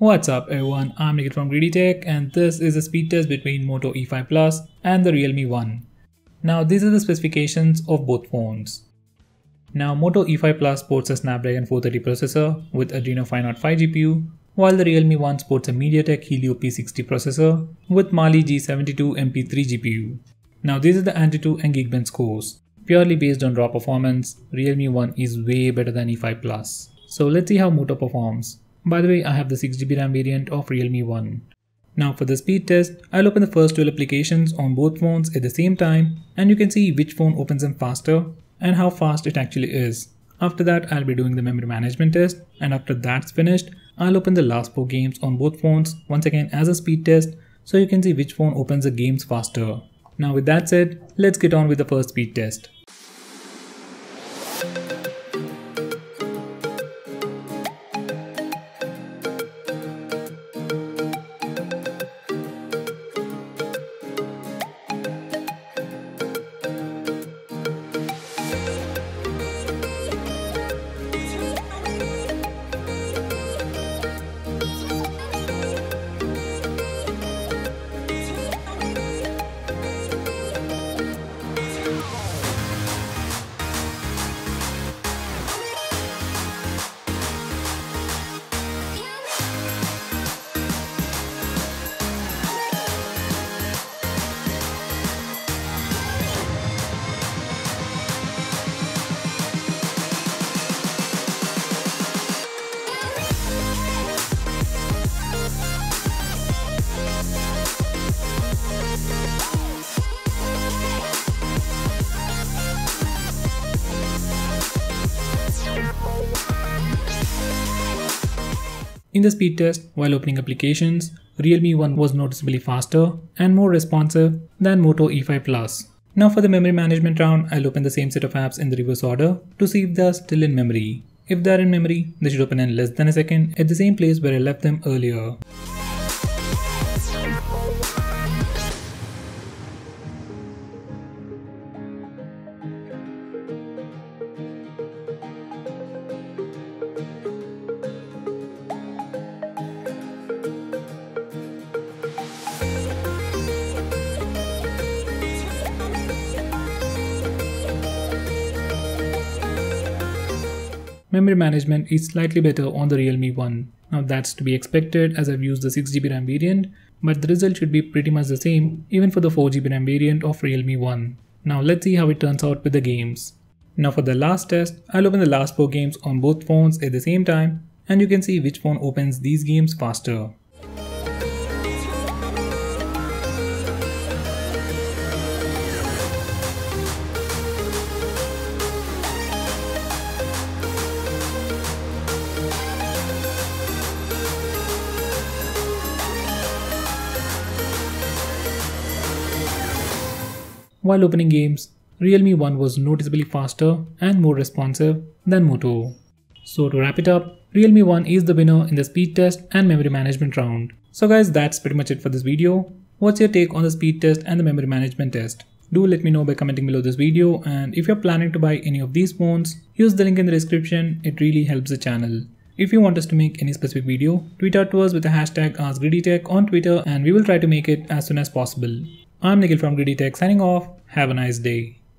What's up everyone, I'm Nikhil from GreedyTech and this is a speed test between Moto E5 Plus and the Realme 1. Now these are the specifications of both phones. Now Moto E5 Plus sports a Snapdragon 430 processor with Adreno 505 GPU, while the Realme 1 sports a MediaTek Helio P60 processor with Mali G72 MP3 GPU. Now these are the Antutu and Geekbench scores. Purely based on raw performance, Realme 1 is way better than E5 Plus. So let's see how Moto performs. By the way, I have the 6GB RAM variant of Realme 1. Now for the speed test, I'll open the first 12 applications on both phones at the same time and you can see which phone opens them faster and how fast it actually is. After that, I'll be doing the memory management test, and after that's finished, I'll open the last 4 games on both phones once again as a speed test so you can see which phone opens the games faster. Now with that said, let's get on with the first speed test. In the speed test, while opening applications, Realme 1 was noticeably faster and more responsive than Moto E5 Plus. Now for the memory management round, I'll open the same set of apps in the reverse order to see if they're still in memory. If they're in memory, they should open in less than a second at the same place where I left them earlier. Memory management is slightly better on the Realme 1. Now that's to be expected as I've used the 6GB RAM variant, but the result should be pretty much the same even for the 4GB RAM variant of Realme 1. Now let's see how it turns out with the games. Now for the last test, I'll open the last 4 games on both phones at the same time and you can see which phone opens these games faster. While opening games, Realme 1 was noticeably faster and more responsive than Moto. So to wrap it up, Realme 1 is the winner in the speed test and memory management round. So guys, that's pretty much it for this video. What's your take on the speed test and the memory management test? Do let me know by commenting below this video, and if you're planning to buy any of these phones, use the link in the description, it really helps the channel. If you want us to make any specific video, tweet out to us with the hashtag AskGreedyTech on Twitter and we will try to make it as soon as possible. I'm Nikhil from GreedyTech signing off. Have a nice day.